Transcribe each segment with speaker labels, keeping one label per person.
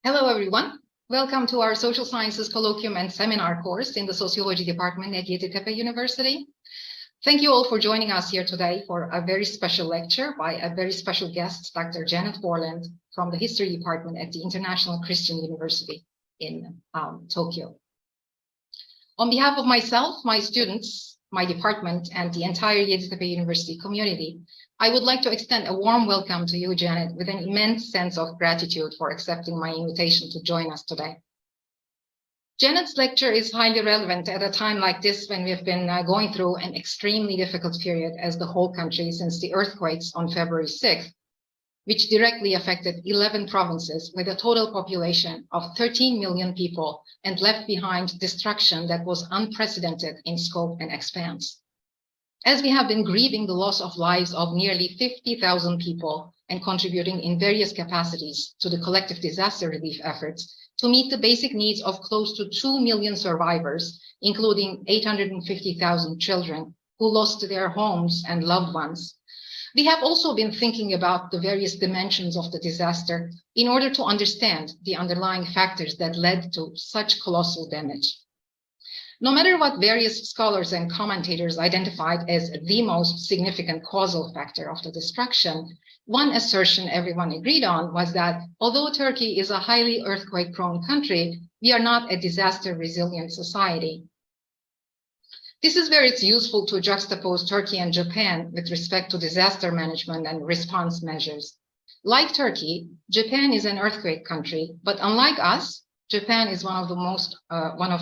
Speaker 1: Hello, everyone. Welcome to our Social Sciences Colloquium and Seminar course in the Sociology Department at Yeditepe University. Thank you all for joining us here today for a very special lecture by a very special guest, Dr. Janet Borland from the History Department at the International Christian University in Tokyo. On behalf of myself, my students, my department, and the entire Yeditepe University community, I would like to extend a warm welcome to you, Janet, with an immense sense of gratitude for accepting my invitation to join us today. Janet's lecture is highly relevant at a time like this when we have been going through an extremely difficult period as the whole country since the earthquakes on February 6th, which directly affected 11 provinces with a total population of 13 million people and left behind destruction that was unprecedented in scope and expanse. As we have been grieving the loss of lives of nearly 50,000 people and contributing in various capacities to the collective disaster relief efforts to meet the basic needs of close to 2 million survivors, including 850,000 children who lost their homes and loved ones, we have also been thinking about the various dimensions of the disaster in order to understand the underlying factors that led to such colossal damage. No matter what various scholars and commentators identified as the most significant causal factor of the destruction, one assertion everyone agreed on was that although Turkey is a highly earthquake-prone country, we are not a disaster-resilient society. This is where it's useful to juxtapose Turkey and Japan with respect to disaster management and response measures. Like Turkey, Japan is an earthquake country, but unlike us, Japan is one of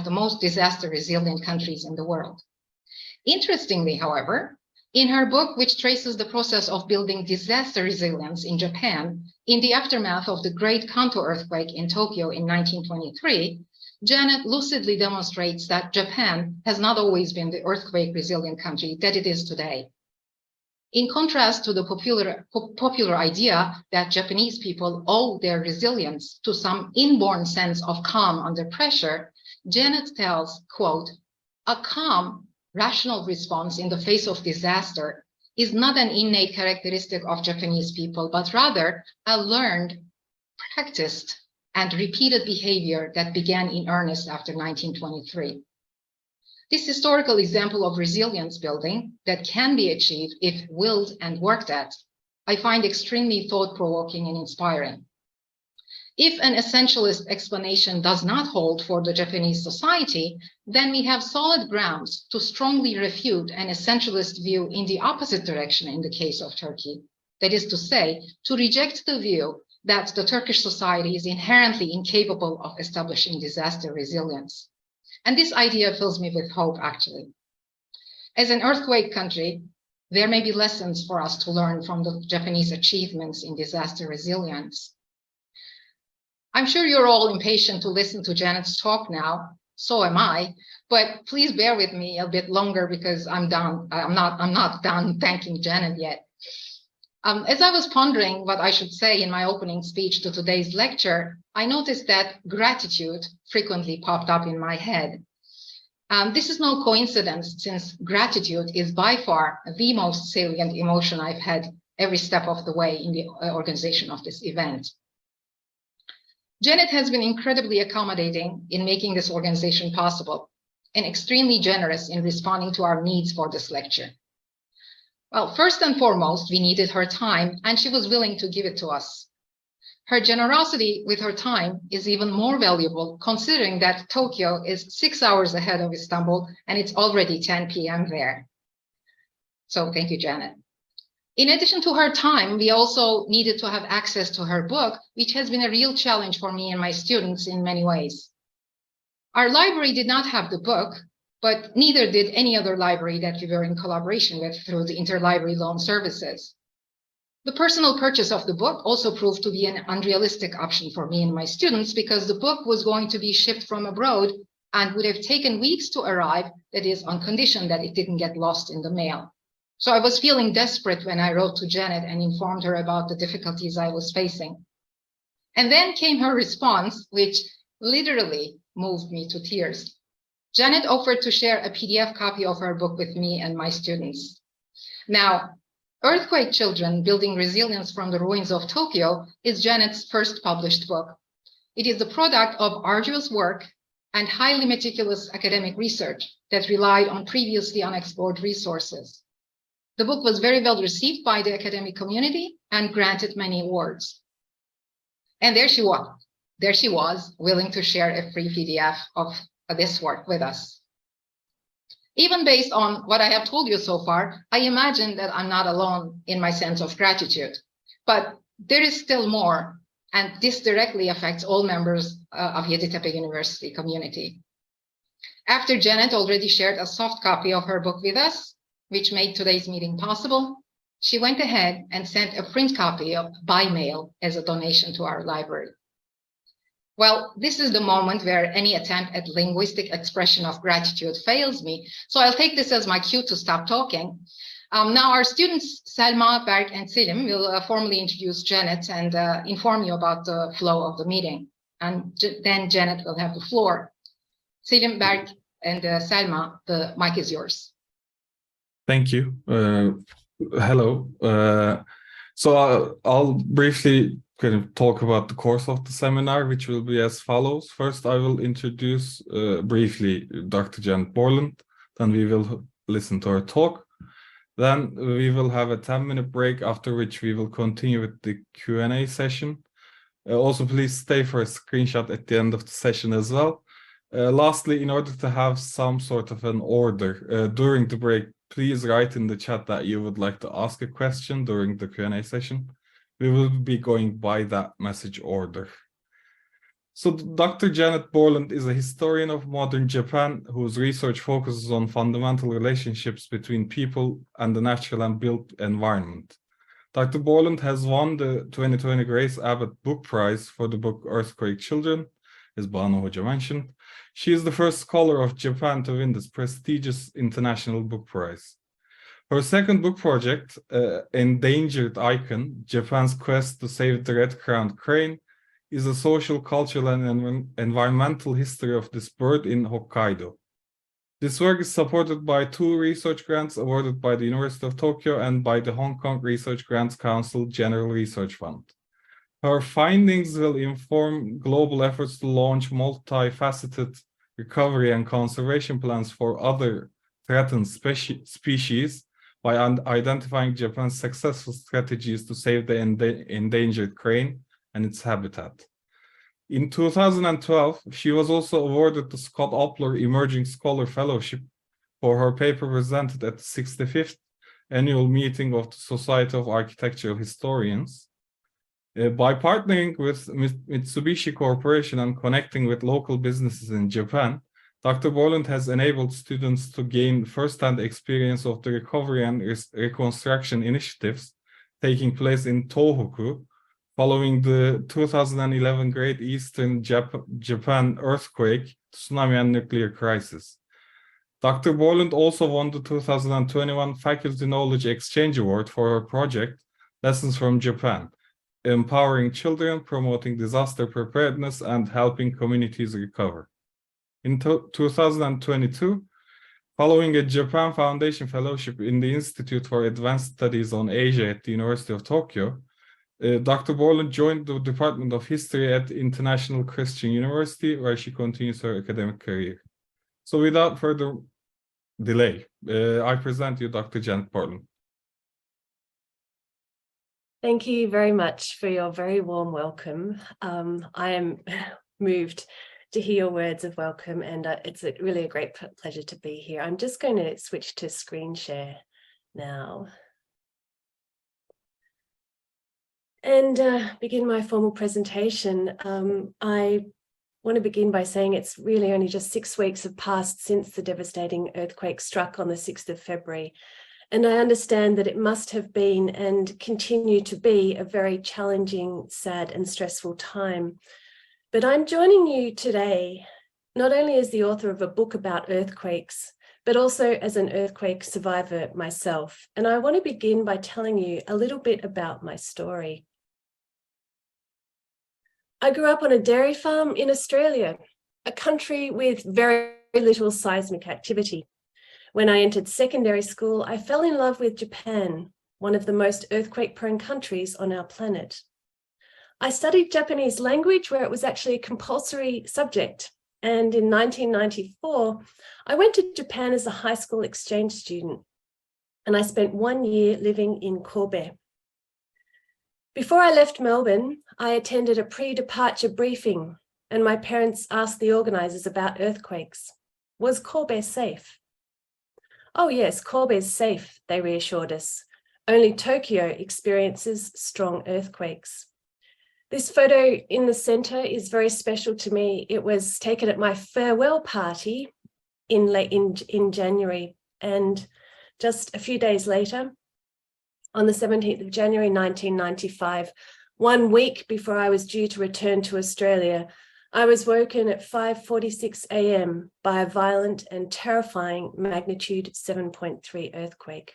Speaker 1: the most disaster-resilient countries in the world. Interestingly, however, in her book, which traces the process of building disaster resilience in Japan in the aftermath of the Great Kanto earthquake in Tokyo in 1923, Janet lucidly demonstrates that Japan has not always been the earthquake-resilient country that it is today. In contrast to the popular idea that Japanese people owe their resilience to some inborn sense of calm under pressure, Janet tells, quote, "A calm, rational response in the face of disaster is not an innate characteristic of Japanese people, but rather a learned, practiced, and repeated behavior that began in earnest after 1923. This historical example of resilience building that can be achieved if willed and worked at, I find extremely thought-provoking and inspiring. If an essentialist explanation does not hold for the Japanese society, then we have solid grounds to strongly refute an essentialist view in the opposite direction in the case of Turkey. That is to say, to reject the view that the Turkish society is inherently incapable of establishing disaster resilience. And this idea fills me with hope, actually. As an earthquake country, there may be lessons for us to learn from the Japanese achievements in disaster resilience. I'm sure you're all impatient to listen to Janet's talk now, so am I, but please bear with me a bit longer because I'm not done thanking Janet yet. As I was pondering what I should say in my opening speech to today's lecture, I noticed that gratitude frequently popped up in my head. This is no coincidence, since gratitude is by far the most salient emotion I've had every step of the way in the organization of this event. Janet has been incredibly accommodating in making this organization possible and extremely generous in responding to our needs for this lecture. Well, first and foremost, we needed her time, and she was willing to give it to us. Her generosity with her time is even more valuable, considering that Tokyo is 6 hours ahead of Istanbul, and it's already 10 p.m. there. So thank you, Janet. In addition to her time, we also needed to have access to her book, which has been a real challenge for me and my students in many ways. Our library did not have the book, but neither did any other library that we were in collaboration with through the interlibrary loan services. The personal purchase of the book also proved to be an unrealistic option for me and my students because the book was going to be shipped from abroad and would have taken weeks to arrive, that is, on condition that it didn't get lost in the mail. So I was feeling desperate when I wrote to Janet and informed her about the difficulties I was facing. And then came her response, which literally moved me to tears. Janet offered to share a PDF copy of her book with me and my students. Now, Earthquake Children, Building Resilience from the Ruins of Tokyo is Janet's first published book. It is the product of arduous work and highly meticulous academic research that relied on previously unexplored resources. The book was very well received by the academic community and granted many awards. And there she was, willing to share a free PDF of this work with us. Even based on what I have told you so far, I imagine that I'm not alone in my sense of gratitude. But there is still more, and this directly affects all members of Yeditepe University community. After Janet already shared a soft copy of her book with us, which made today's meeting possible, she went ahead and sent a print copy by mail as a donation to our library. Well, this is the moment where any attempt at linguistic expression of gratitude fails me, so I'll take this as my cue to stop talking. Now our students, Selma, Berk, and Selim, will formally introduce Janet and inform you about the flow of the meeting. And then Janet will have the floor. Selim, Berk, and Selma, the mic is yours.
Speaker 2: Thank you. Hello. So I'll briefly kind of talk about the course of the seminar, which will be as follows. First, I will introduce briefly Dr. Janet Borland. Then we will listen to her talk. Then we will have a 10-minute break, after which we will continue with the Q&A session. Also, please stay for a screenshot at the end of the session as well. Lastly, in order to have some sort of an order during the break, please write in the chat that you would like to ask a question during the Q&A session. We will be going by that message order. So Dr. Janet Borland is a historian of modern Japan whose research focuses on fundamental relationships between people and the natural and built environment. Dr. Borland has won the 2020 Grace Abbott Book Prize for the book Earthquake Children, as Banu Hoca mentioned. She is the first scholar of Japan to win this prestigious international book prize. Her second book project, Endangered Icon, Japan's Quest to Save the Red-Crowned Crane, is a social, cultural, and environmental history of this bird in Hokkaido. This work is supported by 2 research grants awarded by the University of Tokyo and by the Hong Kong Research Grants Council General Research Fund. Her findings will inform global efforts to launch multifaceted recovery and conservation plans for other threatened species by identifying Japan's successful strategies to save the endangered crane and its habitat. In 2012, she was also awarded the Scott Opler Emerging Scholar Fellowship for her paper presented at the 65th annual meeting of the Society of Architectural Historians. By partnering with Mitsubishi Corporation and connecting with local businesses in Japan, Dr. Borland has enabled students to gain first-hand experience of the recovery and reconstruction initiatives taking place in Tohoku following the 2011 Great Eastern Japan earthquake, tsunami, and nuclear crisis. Dr. Borland also won the 2021 Faculty Knowledge Exchange Award for her project, Lessons from Japan, empowering children, promoting disaster preparedness, and helping communities recover. In 2022, following a Japan Foundation Fellowship in the Institute for Advanced Studies on Asia at the University of Tokyo, Dr. Borland joined the Department of History at International Christian University, where she continues her academic career. So without further delay, I present you Dr. Janet Borland.
Speaker 3: Thank you very much for your very warm welcome. I am moved to hear your words of welcome, and it's really a great pleasure to be here. I'm just going to switch to screen share now and begin my formal presentation. I want to begin by saying it's really only just 6 weeks have passed since the devastating earthquake struck on the 6th of February. And I understand that it must have been and continue to be a very challenging, sad and stressful time. But I'm joining you today, not only as the author of a book about earthquakes, but also as an earthquake survivor myself. And I want to begin by telling you a little bit about my story. I grew up on a dairy farm in Australia, a country with very little seismic activity. When I entered secondary school, I fell in love with Japan, one of the most earthquake-prone countries on our planet. I studied Japanese language where it was actually a compulsory subject. And in 1994, I went to Japan as a high school exchange student. And I spent 1 year living in Kobe. Before I left Melbourne, I attended a pre-departure briefing, and my parents asked the organisers about earthquakes. Was Kobe safe? Oh yes, Kobe is safe, they reassured us. Only Tokyo experiences strong earthquakes. This photo in the centre is very special to me. It was taken at my farewell party in January, and just a few days later, on the 17th of January 1995, 1 week before I was due to return to Australia, I was woken at 5:46 a.m. by a violent and terrifying magnitude 7.3 earthquake.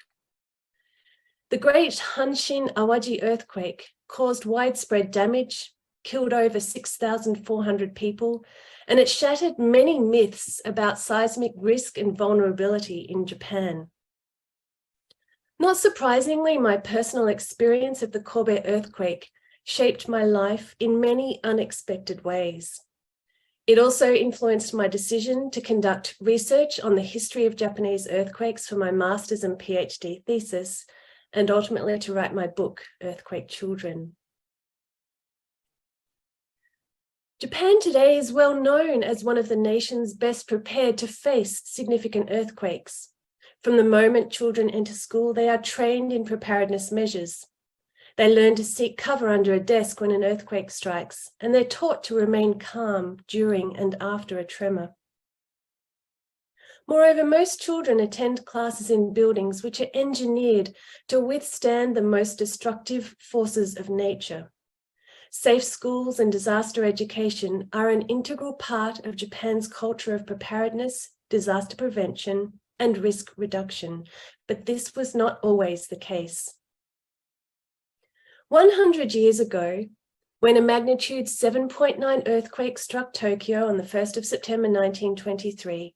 Speaker 3: The Great Hanshin Awaji earthquake caused widespread damage, killed over 6,400 people, and it shattered many myths about seismic risk and vulnerability in Japan. Not surprisingly, my personal experience of the Kobe earthquake shaped my life in many unexpected ways. It also influenced my decision to conduct research on the history of Japanese earthquakes for my master's and PhD thesis, and ultimately to write my book, Earthquake Children. Japan today is well known as one of the nations best prepared to face significant earthquakes. From the moment children enter school, they are trained in preparedness measures. They learn to seek cover under a desk when an earthquake strikes, and they're taught to remain calm during and after a tremor. Moreover, most children attend classes in buildings which are engineered to withstand the most destructive forces of nature. Safe schools and disaster education are an integral part of Japan's culture of preparedness, disaster prevention, and risk reduction, but this was not always the case. 100 years ago, when a magnitude 7.9 earthquake struck Tokyo on the 1st of September 1923,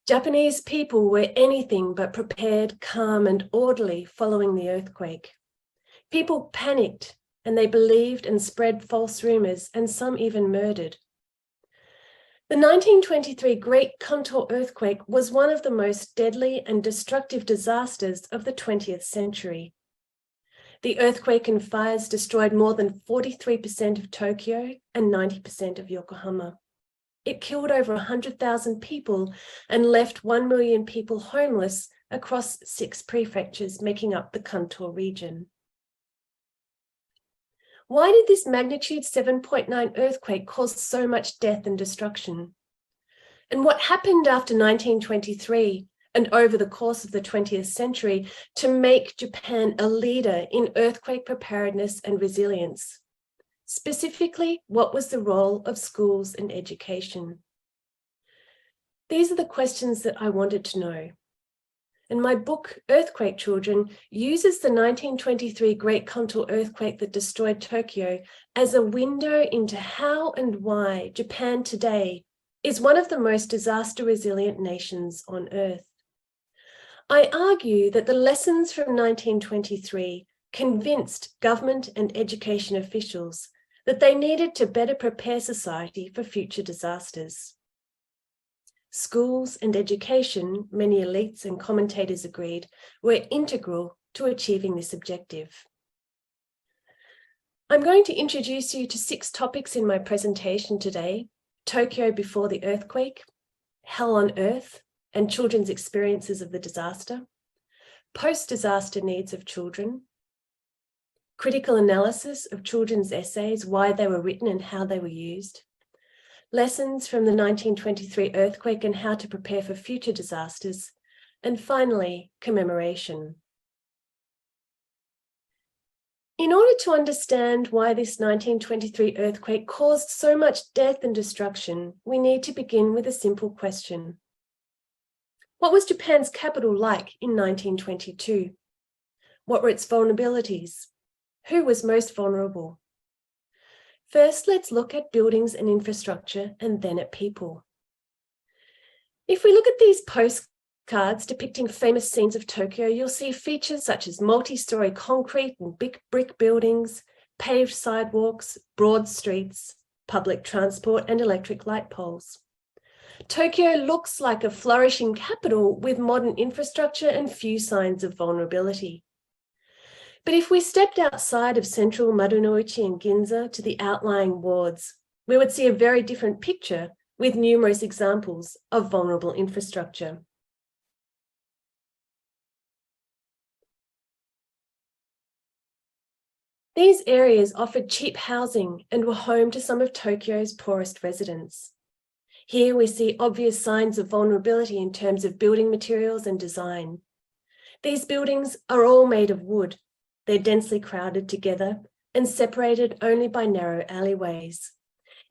Speaker 3: Japanese people were anything but prepared, calm, and orderly following the earthquake. People panicked, and they believed and spread false rumors, and some even murdered. The 1923 Great Kanto earthquake was one of the most deadly and destructive disasters of the 20th century. The earthquake and fires destroyed more than 43% of Tokyo and 90% of Yokohama. It killed over 100,000 people and left 1 million people homeless across 6 prefectures making up the Kanto region. Why did this magnitude 7.9 earthquake cause so much death and destruction? And what happened after 1923 and over the course of the 20th century to make Japan a leader in earthquake preparedness and resilience? Specifically, what was the role of schools and education? These are the questions that I wanted to know. And my book, Earthquake Children, uses the 1923 Great Kanto earthquake that destroyed Tokyo as a window into how and why Japan today is one of the most disaster-resilient nations on Earth. I argue that the lessons from 1923 convinced government and education officials that they needed to better prepare society for future disasters. Schools and education, many elites and commentators agreed, were integral to achieving this objective. I'm going to introduce you to 6 topics in my presentation today: Tokyo before the earthquake, hell on earth, and children's experiences of the disaster, post-disaster needs of children, critical analysis of children's essays, why they were written and how they were used, lessons from the 1923 earthquake and how to prepare for future disasters, and finally, commemoration. In order to understand why this 1923 earthquake caused so much death and destruction, we need to begin with a simple question. What was Japan's capital like in 1922? What were its vulnerabilities? Who was most vulnerable? First, let's look at buildings and infrastructure and then at people. If we look at these postcards depicting famous scenes of Tokyo, you'll see features such as multi-story concrete and big brick buildings, paved sidewalks, broad streets, public transport, and electric light poles. Tokyo looks like a flourishing capital with modern infrastructure and few signs of vulnerability. But if we stepped outside of central Marunouchi and Ginza to the outlying wards, we would see a very different picture with numerous examples of vulnerable infrastructure. These areas offered cheap housing and were home to some of Tokyo's poorest residents. Here we see obvious signs of vulnerability in terms of building materials and design. These buildings are all made of wood. They're densely crowded together and separated only by narrow alleyways.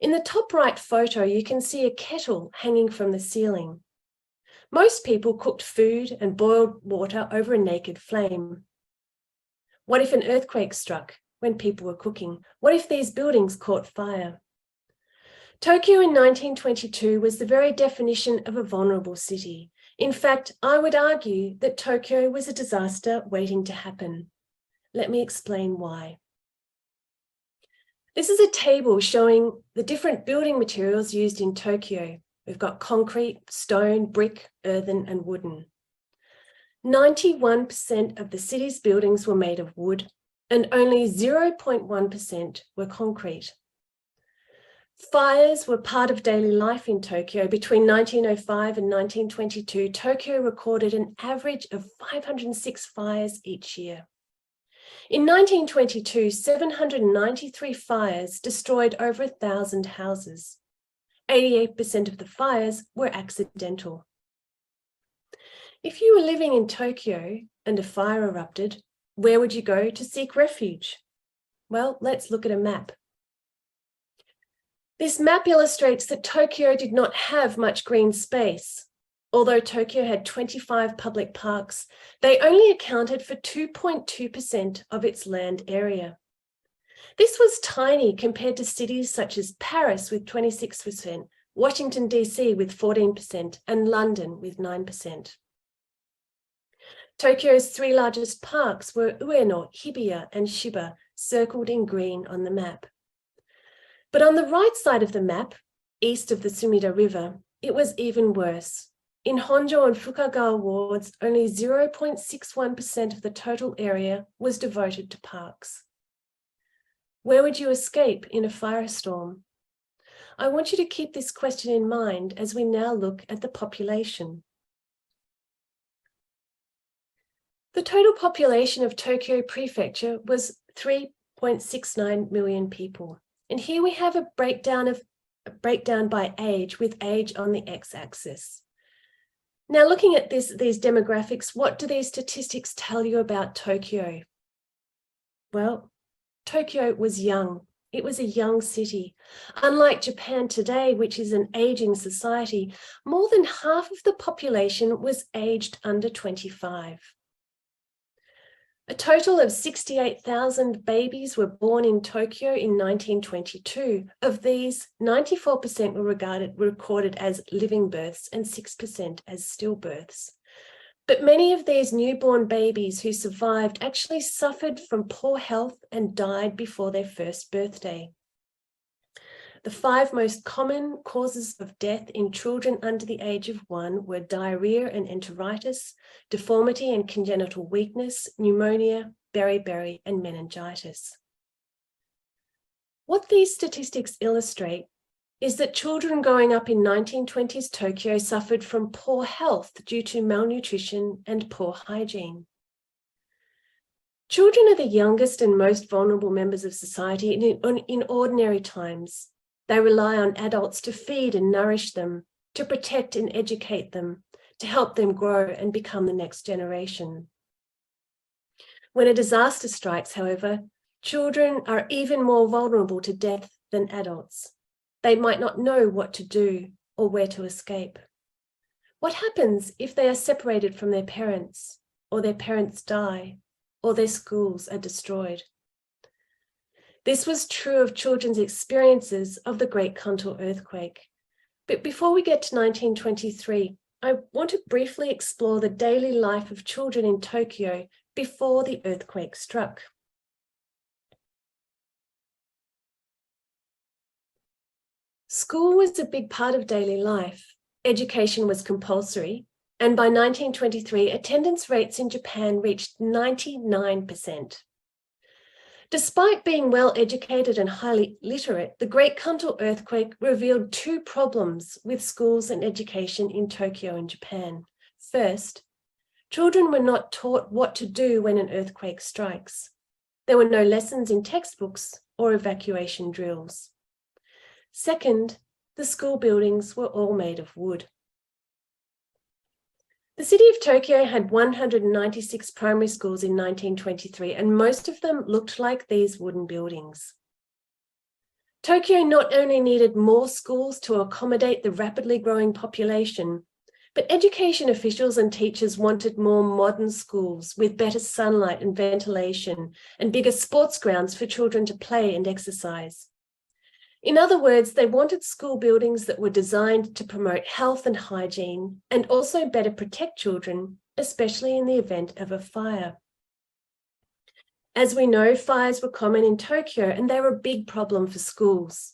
Speaker 3: In the top right photo, you can see a kettle hanging from the ceiling. Most people cooked food and boiled water over a naked flame. What if an earthquake struck when people were cooking? What if these buildings caught fire? Tokyo in 1922 was the very definition of a vulnerable city. In fact, I would argue that Tokyo was a disaster waiting to happen. Let me explain why. This is a table showing the different building materials used in Tokyo. We've got concrete, stone, brick, earthen, and wooden. 91% of the city's buildings were made of wood, and only 0.1% were concrete. Fires were part of daily life in Tokyo. Between 1905 and 1922, Tokyo recorded an average of 506 fires each year. In 1922, 793 fires destroyed over 1,000 houses. 88% of the fires were accidental. If you were living in Tokyo and a fire erupted, where would you go to seek refuge? Well, let's look at a map. This map illustrates that Tokyo did not have much green space. Although Tokyo had 25 public parks, they only accounted for 2.2% of its land area. This was tiny compared to cities such as Paris with 26%, Washington, D.C. with 14%, and London with 9%. Tokyo's three largest parks were Ueno, Hibiya, and Shiba, circled in green on the map. But on the right side of the map, east of the Sumida River, it was even worse. In Honjo and Fukagawa wards, only 0.61% of the total area was devoted to parks. Where would you escape in a firestorm? I want you to keep this question in mind as we now look at the population. The total population of Tokyo Prefecture was 3.69 million people. And here we have a breakdown by age, with age on the x-axis. Now, looking at these demographics, what do these statistics tell you about Tokyo? Well, Tokyo was young. It was a young city. Unlike Japan today, which is an aging society, more than half of the population was aged under 25. A total of 68,000 babies were born in Tokyo in 1922. Of these, 94% were recorded as living births and 6% as stillbirths. But many of these newborn babies who survived actually suffered from poor health and died before their first birthday. The 5 most common causes of death in children under the age of 1 were diarrhea and enteritis, deformity and congenital weakness, pneumonia, beriberi, and meningitis. What these statistics illustrate is that children growing up in 1920s Tokyo suffered from poor health due to malnutrition and poor hygiene. Children are the youngest and most vulnerable members of society in ordinary times. They rely on adults to feed and nourish them, to protect and educate them, to help them grow and become the next generation. When a disaster strikes, however, children are even more vulnerable to death than adults. They might not know what to do or where to escape. What happens if they are separated from their parents, or their parents die, or their schools are destroyed? This was true of children's experiences of the Great Kanto earthquake. But before we get to 1923, I want to briefly explore the daily life of children in Tokyo before the earthquake struck. School was a big part of daily life. Education was compulsory, and by 1923, attendance rates in Japan reached 99%. Despite being well educated and highly literate, the Great Kanto earthquake revealed two problems with schools and education in Tokyo and Japan. First, children were not taught what to do when an earthquake strikes. There were no lessons in textbooks or evacuation drills. Second, the school buildings were all made of wood. The city of Tokyo had 196 primary schools in 1923, and most of them looked like these wooden buildings. Tokyo not only needed more schools to accommodate the rapidly growing population, but education officials and teachers wanted more modern schools with better sunlight and ventilation and bigger sports grounds for children to play and exercise. In other words, they wanted school buildings that were designed to promote health and hygiene and also better protect children, especially in the event of a fire. As we know, fires were common in Tokyo and they were a big problem for schools.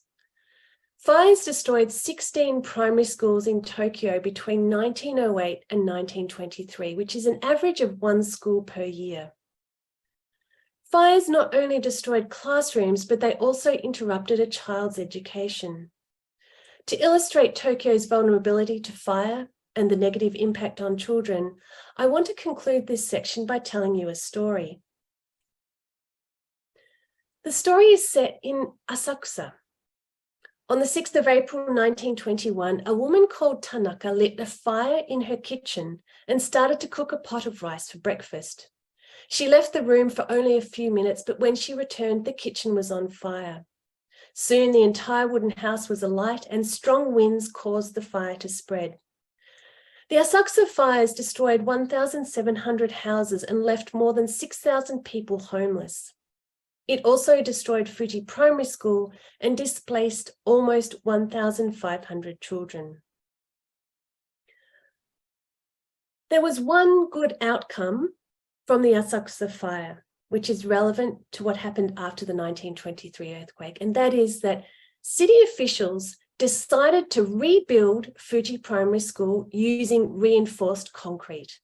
Speaker 3: Fires destroyed 16 primary schools in Tokyo between 1908 and 1923, which is an average of one school per year. Fires not only destroyed classrooms, but they also interrupted a child's education. To illustrate Tokyo's vulnerability to fire and the negative impact on children, I want to conclude this section by telling you a story. The story is set in Asakusa. On the 6th of April 1921, a woman called Tanaka lit a fire in her kitchen and started to cook a pot of rice for breakfast. She left the room for only a few minutes, but when she returned, the kitchen was on fire. Soon the entire wooden house was alight and strong winds caused the fire to spread. The Asakusa fires destroyed 1,700 houses and left more than 6,000 people homeless. It also destroyed Fuji Primary School and displaced almost 1,500 children. There was one good outcome from the Asakusa fire, which is relevant to what happened after the 1923 earthquake, and that is that city officials decided to rebuild Fuji Primary School using reinforced concrete,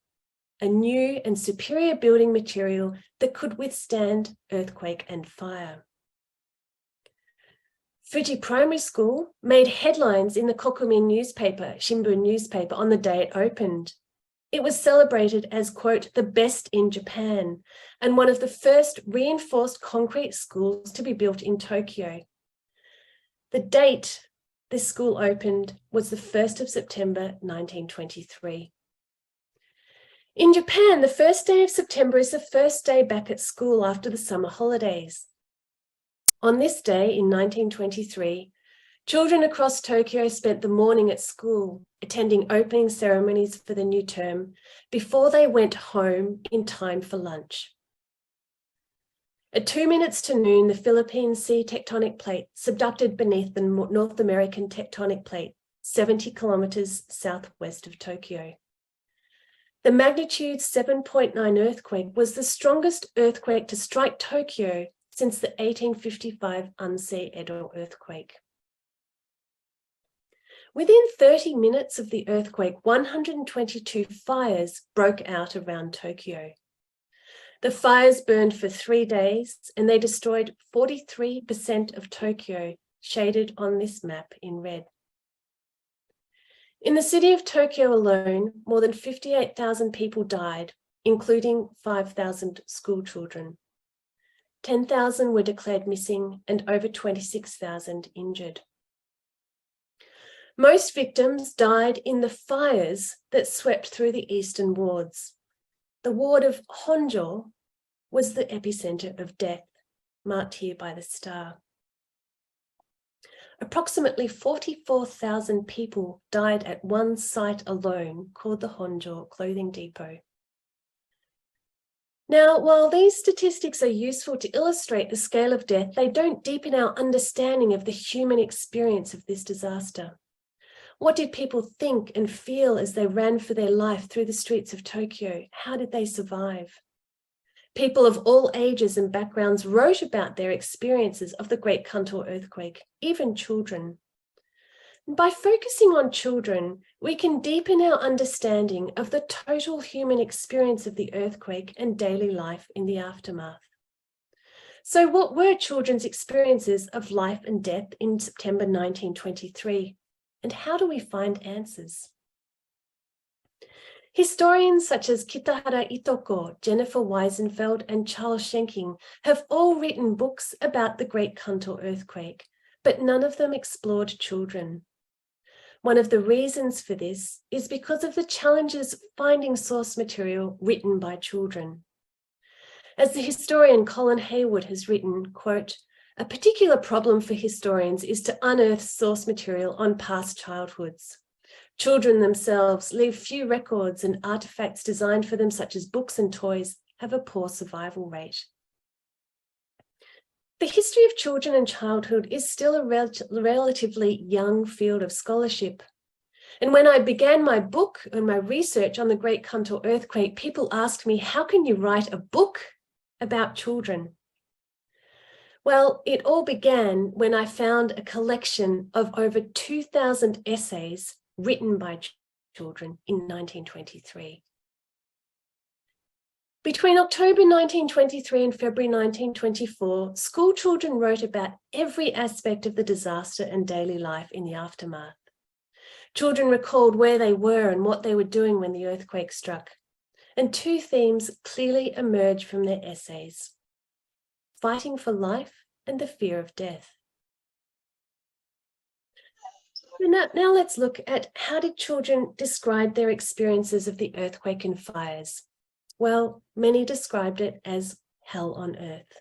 Speaker 3: a new and superior building material that could withstand earthquake and fire. Fuji Primary School made headlines in the Kokumin newspaper, Shimbun newspaper, on the day it opened. It was celebrated as, quote, the best in Japan, and one of the first reinforced concrete schools to be built in Tokyo. The date this school opened was the 1st of September, 1923. In Japan, the first day of September is the first day back at school after the summer holidays. On this day in 1923, children across Tokyo spent the morning at school, attending opening ceremonies for the new term before they went home in time for lunch. At 2 minutes to noon, the Philippine Sea tectonic plate subducted beneath the North American tectonic plate, 70 kilometers southwest of Tokyo. The magnitude 7.9 earthquake was the strongest earthquake to strike Tokyo since the 1855 Ansei Edo earthquake. Within 30 minutes of the earthquake, 122 fires broke out around Tokyo. The fires burned for 3 days and they destroyed 43% of Tokyo, shaded on this map in red. In the city of Tokyo alone, more than 58,000 people died, including 5,000 school children. 10,000 were declared missing and over 26,000 injured. Most victims died in the fires that swept through the eastern wards. The ward of Honjo was the epicenter of death, marked here by the star. Approximately 44,000 people died at one site alone, called the Honjo Clothing Depot. Now, while these statistics are useful to illustrate the scale of death, they don't deepen our understanding of the human experience of this disaster. What did people think and feel as they ran for their life through the streets of Tokyo? How did they survive? People of all ages and backgrounds wrote about their experiences of the Great Kanto earthquake, even children. By focusing on children, we can deepen our understanding of the total human experience of the earthquake and daily life in the aftermath. So what were children's experiences of life and death in September 1923? And how do we find answers? Historians such as Kitahara Itoko, Jennifer Weisenfeld, and Charles Schenking have all written books about the Great Kanto earthquake, but none of them explored children. One of the reasons for this is because of the challenges finding source material written by children. As the historian Colin Hayward has written, quote, "A particular problem for historians is to unearth source material on past childhoods. Children themselves leave few records, and artifacts designed for them, such as books and toys, have a poor survival rate." The history of children and childhood is still a relatively young field of scholarship. And when I began my book and my research on the Great Kanto earthquake, people asked me, how can you write a book about children? Well, it all began when I found a collection of over 2,000 essays written by children in 1923. Between October 1923 and February 1924, school children wrote about every aspect of the disaster and daily life in the aftermath. Children recalled where they were and what they were doing when the earthquake struck. And two themes clearly emerged from their essays: fighting for life and the fear of death. Now let's look at how did children describe their experiences of the earthquake and fires. Well, many described it as hell on earth.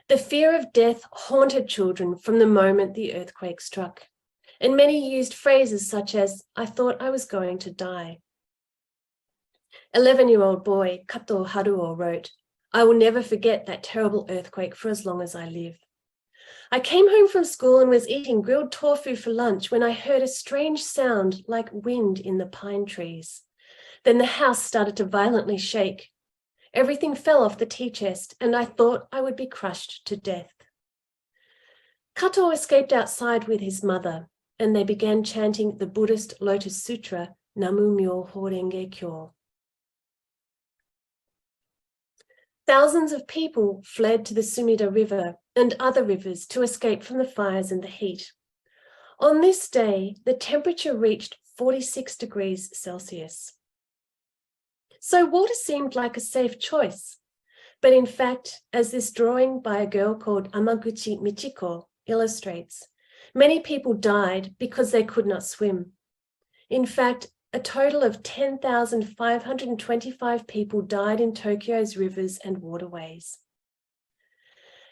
Speaker 3: The fear of death haunted children from the moment the earthquake struck, and many used phrases such as, "I thought I was going to die." 11-year-old boy Kato Haruo wrote, "I will never forget that terrible earthquake for as long as I live. I came home from school and was eating grilled tofu for lunch when I heard a strange sound like wind in the pine trees. Then the house started to violently shake. Everything fell off the tea chest and I thought I would be crushed to death." Kato escaped outside with his mother and they began chanting the Buddhist Lotus Sutra, Namu Myoho Renge Kyo. Thousands of people fled to the Sumida River and other rivers to escape from the fires and the heat. On this day, the temperature reached 46 degrees Celsius. So water seemed like a safe choice. But in fact, as this drawing by a girl called Amaguchi Michiko illustrates, many people died because they could not swim. In fact, a total of 10,525 people died in Tokyo's rivers and waterways.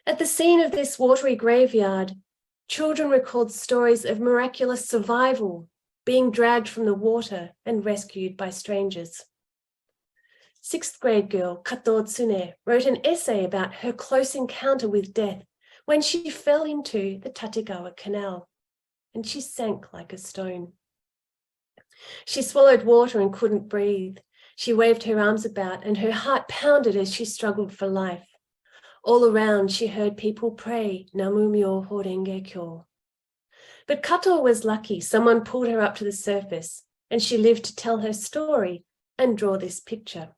Speaker 3: At the scene of this watery graveyard, children recalled stories of miraculous survival, being dragged from the water and rescued by strangers. 6th grade girl Kato Tsune wrote an essay about her close encounter with death when she fell into the Tategawa Canal, and she sank like a stone. She swallowed water and couldn't breathe. She waved her arms about and her heart pounded as she struggled for life. All around, she heard people pray, Namu Myoho Renge Kyo. But Kato was lucky. Someone pulled her up to the surface and she lived to tell her story and draw this picture.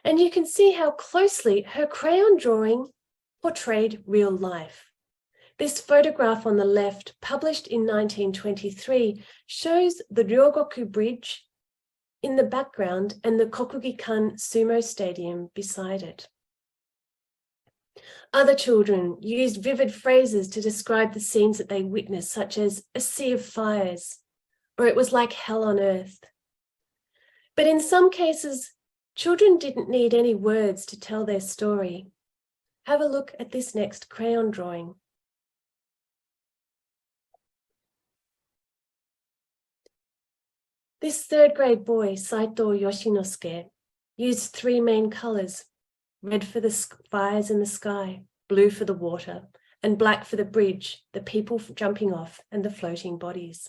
Speaker 3: And you can see how closely her crayon drawing portrayed real life. This photograph on the left, published in 1923, shows the Ryogoku Bridge in the background and the Kokugikan Sumo Stadium beside it. Other children used vivid phrases to describe the scenes that they witnessed, such as a sea of fires, or it was like hell on earth. But in some cases, children didn't need any words to tell their story. Have a look at this next crayon drawing. This 3rd grade boy, Saito Yoshinosuke, used 3 main colors: red for the fires in the sky, blue for the water, and black for the bridge, the people jumping off, and the floating bodies.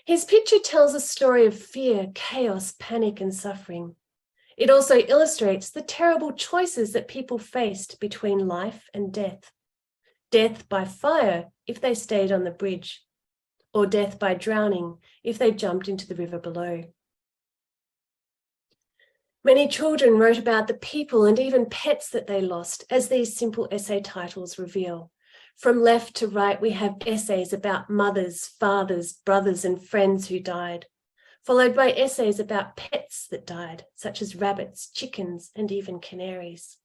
Speaker 3: His picture tells a story of fear, chaos, panic, and suffering. It also illustrates the terrible choices that people faced between life and death. Death by fire if they stayed on the bridge, or death by drowning if they jumped into the river below. Many children wrote about the people and even pets that they lost, as these simple essay titles reveal. From left to right, we have essays about mothers, fathers, brothers, and friends who died, followed by essays about pets that died, such as rabbits, chickens, and even canaries.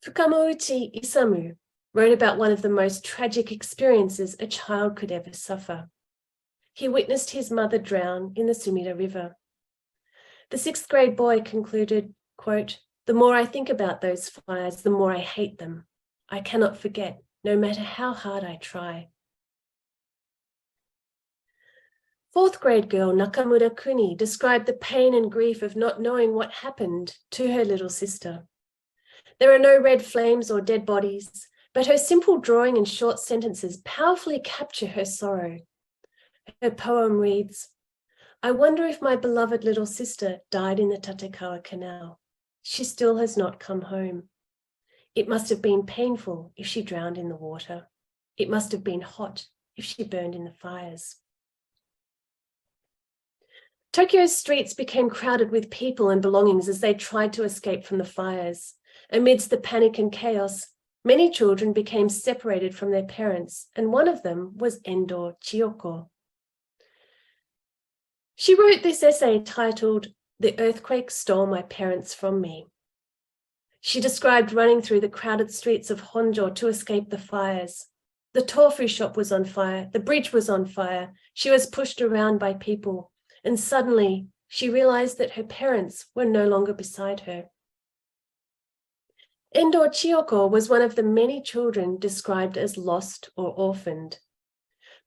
Speaker 3: Fukamouchi Isamu wrote about one of the most tragic experiences a child could ever suffer. He witnessed his mother drown in the Sumida River. The 6th grade boy concluded, quote, "The more I think about those fires, the more I hate them. I cannot forget, no matter how hard I try." 4th grade girl Nakamura Kuni described the pain and grief of not knowing what happened to her little sister. There are no red flames or dead bodies, but her simple drawing and short sentences powerfully capture her sorrow. Her poem reads, "I wonder if my beloved little sister died in the Tatekawa Canal. She still has not come home. It must have been painful if she drowned in the water. It must have been hot if she burned in the fires." Tokyo's streets became crowded with people and belongings as they tried to escape from the fires. Amidst the panic and chaos, many children became separated from their parents, and one of them was Endo Chiyoko. She wrote this essay titled, "The Earthquake Stole My Parents from Me." She described running through the crowded streets of Honjo to escape the fires. The tofu shop was on fire, the bridge was on fire, she was pushed around by people, and suddenly she realized that her parents were no longer beside her. Endo Chiyoko was one of the many children described as lost or orphaned.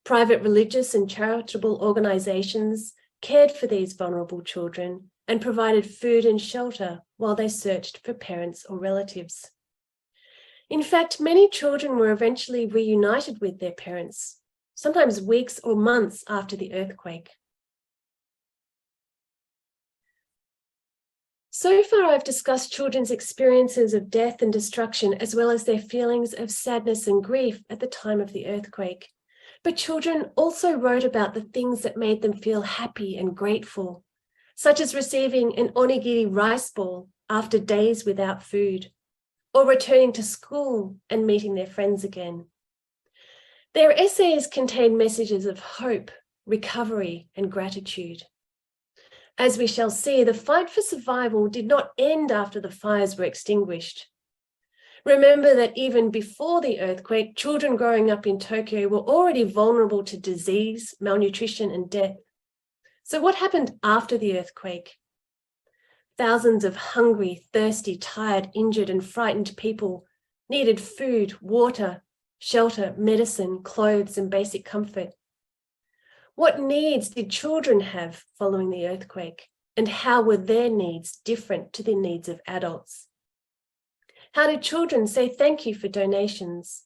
Speaker 3: Private religious and charitable organizations cared for these vulnerable children and provided food and shelter while they searched for parents or relatives. In fact, many children were eventually reunited with their parents, sometimes weeks or months after the earthquake. So far, I've discussed children's experiences of death and destruction, as well as their feelings of sadness and grief at the time of the earthquake. But children also wrote about the things that made them feel happy and grateful, such as receiving an onigiri rice ball after days without food, or returning to school and meeting their friends again. Their essays contain messages of hope, recovery, and gratitude. As we shall see, the fight for survival did not end after the fires were extinguished. Remember that even before the earthquake, children growing up in Tokyo were already vulnerable to disease, malnutrition, and death. So what happened after the earthquake? Thousands of hungry, thirsty, tired, injured, and frightened people needed food, water, shelter, medicine, clothes, and basic comfort. What needs did children have following the earthquake, and how were their needs different to the needs of adults? How did children say thank you for donations?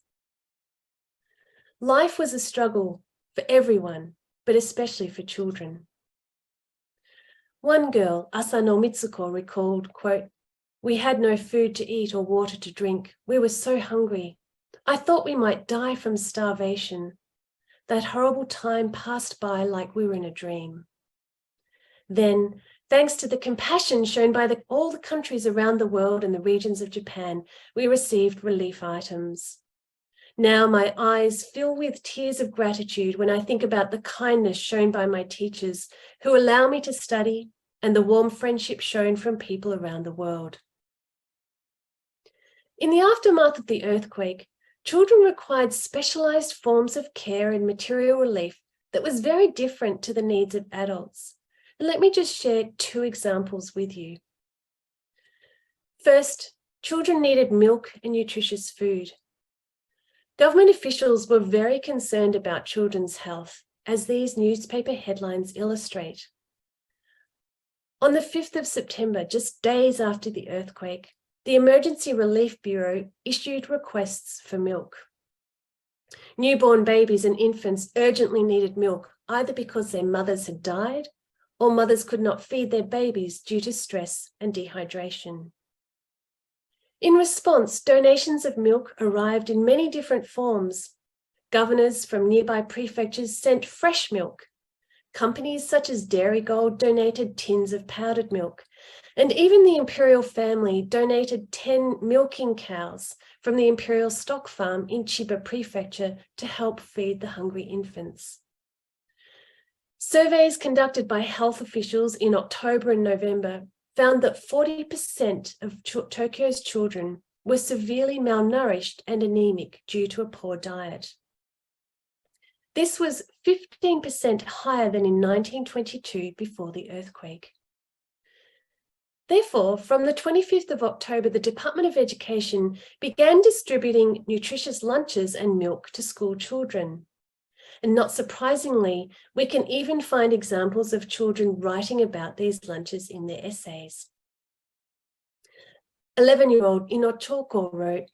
Speaker 3: Life was a struggle for everyone, but especially for children. One girl, Asano Mitsuko, recalled, quote, "We had no food to eat or water to drink. We were so hungry. I thought we might die from starvation. That horrible time passed by like we were in a dream." Then, thanks to the compassion shown by all the countries around the world and the regions of Japan, we received relief items. Now my eyes fill with tears of gratitude when I think about the kindness shown by my teachers who allow me to study and the warm friendship shown from people around the world. In the aftermath of the earthquake, children required specialized forms of care and material relief that was very different to the needs of adults. Let me just share 2 examples with you. First, children needed milk and nutritious food. Government officials were very concerned about children's health, as these newspaper headlines illustrate. On the 5th of September, just days after the earthquake, the Emergency Relief Bureau issued requests for milk. Newborn babies and infants urgently needed milk, either because their mothers had died or mothers could not feed their babies due to stress and dehydration. In response, donations of milk arrived in many different forms, Governors from nearby prefectures sent fresh milk. Companies such as Dairygold donated tins of powdered milk. And even the imperial family donated 10 milking cows from the imperial stock farm in Chiba Prefecture to help feed the hungry infants. Surveys conducted by health officials in October and November found that 40% of Tokyo's children were severely malnourished and anemic due to a poor diet. This was 15% higher than in 1922 before the earthquake. Therefore, from the 25th of October, the Department of Education began distributing nutritious lunches and milk to school children. And not surprisingly, we can even find examples of children writing about these lunches in their essays. 11-year-old Inochoko wrote,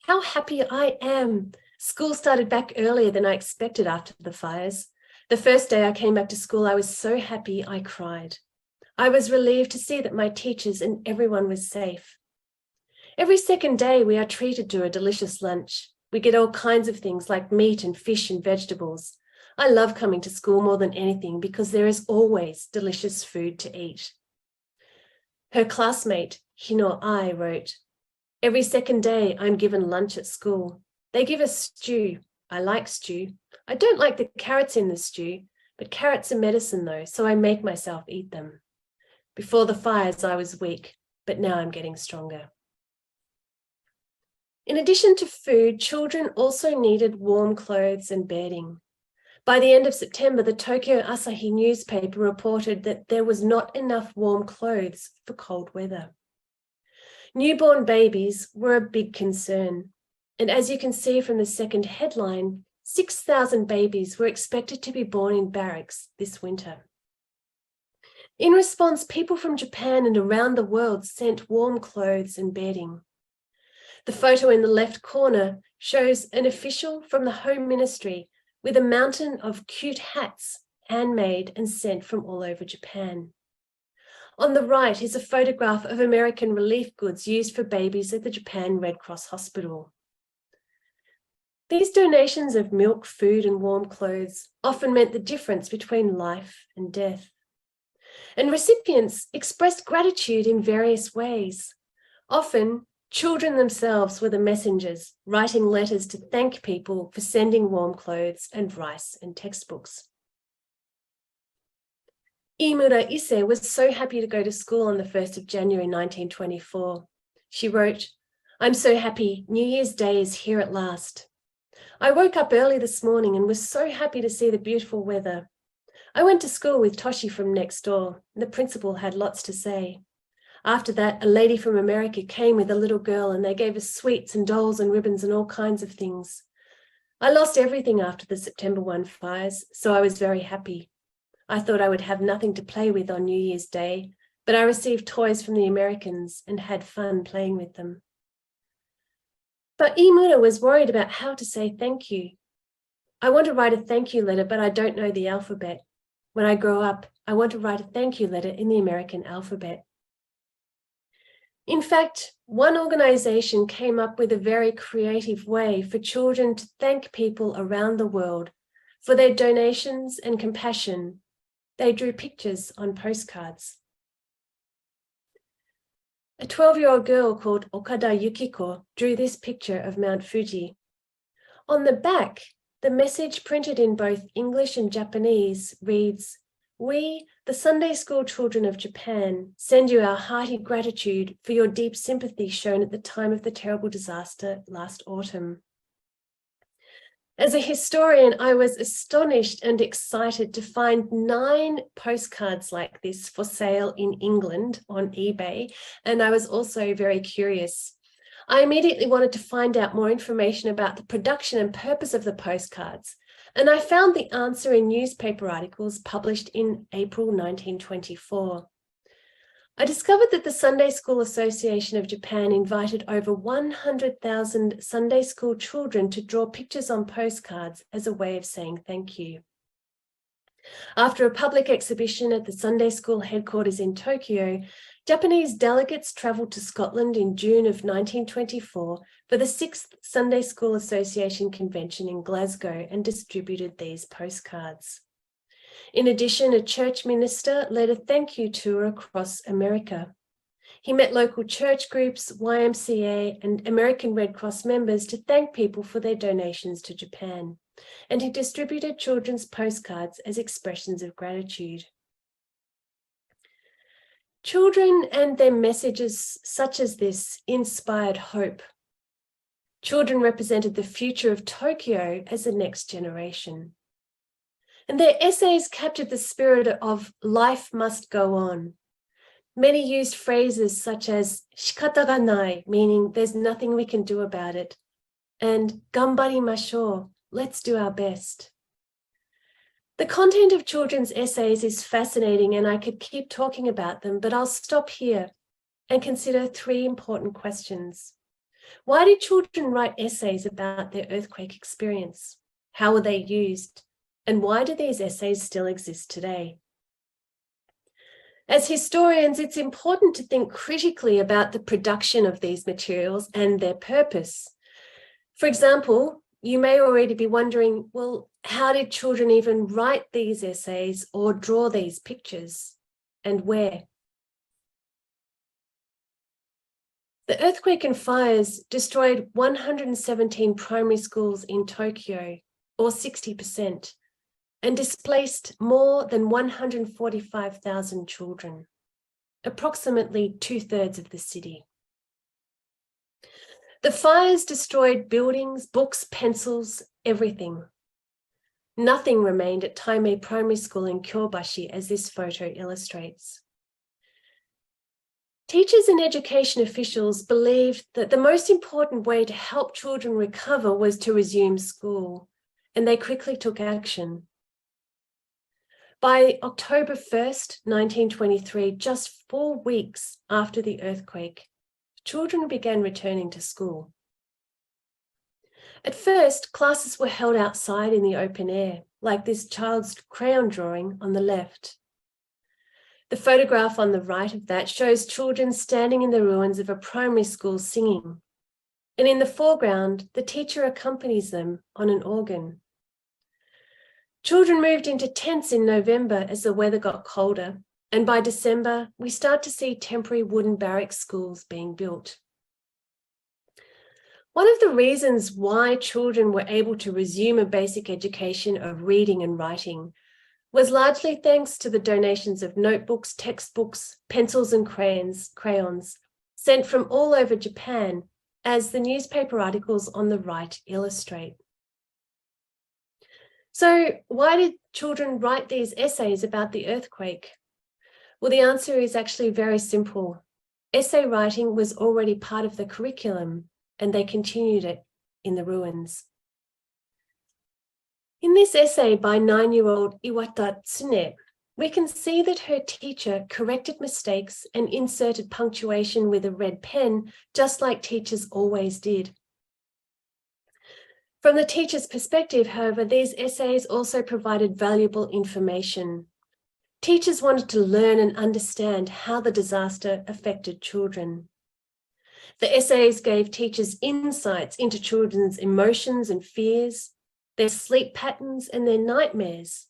Speaker 3: "How happy I am! School started back earlier than I expected after the fires. The first day I came back to school, I was so happy I cried. I was relieved to see that my teachers and everyone was safe. Every second day we are treated to a delicious lunch. We get all kinds of things like meat and fish and vegetables. I love coming to school more than anything because there is always delicious food to eat." Her classmate, Hino Ai, wrote, "Every second day I'm given lunch at school. They give us stew. I like stew. I don't like the carrots in the stew, but carrots are medicine though, so I make myself eat them. Before the fires, I was weak, but now I'm getting stronger." In addition to food, children also needed warm clothes and bedding. By the end of September, the Tokyo Asahi newspaper reported that there was not enough warm clothes for cold weather. Newborn babies were a big concern. And as you can see from the second headline, 6,000 babies were expected to be born in barracks this winter. In response, people from Japan and around the world sent warm clothes and bedding. The photo in the left corner shows an official from the Home Ministry with a mountain of cute hats, handmade and sent from all over Japan. On the right is a photograph of American relief goods used for babies at the Japan Red Cross Hospital. These donations of milk, food, and warm clothes often meant the difference between life and death. And recipients expressed gratitude in various ways. Often, children themselves were the messengers, writing letters to thank people for sending warm clothes and rice and textbooks. Imura Ise was so happy to go to school on the 1st of January 1924. She wrote, "I'm so happy, New Year's Day is here at last. I woke up early this morning and was so happy to see the beautiful weather. I went to school with Toshi from next door. The principal had lots to say. After that, a lady from America came with a little girl and they gave us sweets and dolls and ribbons and all kinds of things. I lost everything after the September 1 fires, so I was very happy. I thought I would have nothing to play with on New Year's Day, but I received toys from the Americans and had fun playing with them." But Imura was worried about how to say thank you. "I want to write a thank you letter, but I don't know the alphabet. When I grow up, I want to write a thank you letter in the American alphabet." In fact, one organization came up with a very creative way for children to thank people around the world for their donations and compassion. They drew pictures on postcards. A 12-year-old girl called Okada Yukiko drew this picture of Mount Fuji. On the back, the message printed in both English and Japanese reads, "We, the Sunday school children of Japan, send you our hearty gratitude for your deep sympathy shown at the time of the terrible disaster last autumn." As a historian, I was astonished and excited to find 9 postcards like this for sale in England on eBay, and I was also very curious. I immediately wanted to find out more information about the production and purpose of the postcards, and I found the answer in newspaper articles published in April 1924. I discovered that the Sunday School Association of Japan invited over 100,000 Sunday school children to draw pictures on postcards as a way of saying thank you. After a public exhibition at the Sunday School headquarters in Tokyo, Japanese delegates travelled to Scotland in June of 1924 for the 6th Sunday School Association convention in Glasgow and distributed these postcards. In addition, a church minister led a thank you tour across America. He met local church groups, YMCA, and American Red Cross members to thank people for their donations to Japan, and he distributed children's postcards as expressions of gratitude. Children and their messages such as this inspired hope. Children represented the future of Tokyo as the next generation. And their essays captured the spirit of life must go on. Many used phrases such as shikata ga nai, meaning there's nothing we can do about it, and ganbarimashou, let's do our best. The content of children's essays is fascinating and I could keep talking about them, but I'll stop here and consider 3 important questions. Why did children write essays about their earthquake experience? How were they used? And why do these essays still exist today? As historians, it's important to think critically about the production of these materials and their purpose. For example, you may already be wondering, well, how did children even write these essays or draw these pictures, and where? The earthquake and fires destroyed 117 primary schools in Tokyo, or 60%, and displaced more than 145,000 children, approximately 2/3 of the city. The fires destroyed buildings, books, pencils, everything. Nothing remained at Taimei Primary School in Kyobashi, as this photo illustrates. Teachers and education officials believed that the most important way to help children recover was to resume school, and they quickly took action. By October 1st, 1923, just 4 weeks after the earthquake, children began returning to school. At first, classes were held outside in the open air, like this child's crayon drawing on the left. The photograph on the right of that shows children standing in the ruins of a primary school singing. And in the foreground, the teacher accompanies them on an organ. Children moved into tents in November as the weather got colder, and by December, we start to see temporary wooden barrack schools being built. One of the reasons why children were able to resume a basic education of reading and writing was largely thanks to the donations of notebooks, textbooks, pencils and crayons sent from all over Japan, as the newspaper articles on the right illustrate. So why did children write these essays about the earthquake? Well, the answer is actually very simple. Essay writing was already part of the curriculum, and they continued it in the ruins. In this essay by 9-year-old Iwata Tsune, we can see that her teacher corrected mistakes and inserted punctuation with a red pen, just like teachers always did. From the teacher's perspective, however, these essays also provided valuable information. Teachers wanted to learn and understand how the disaster affected children. The essays gave teachers insights into children's emotions and fears, their sleep patterns and their nightmares,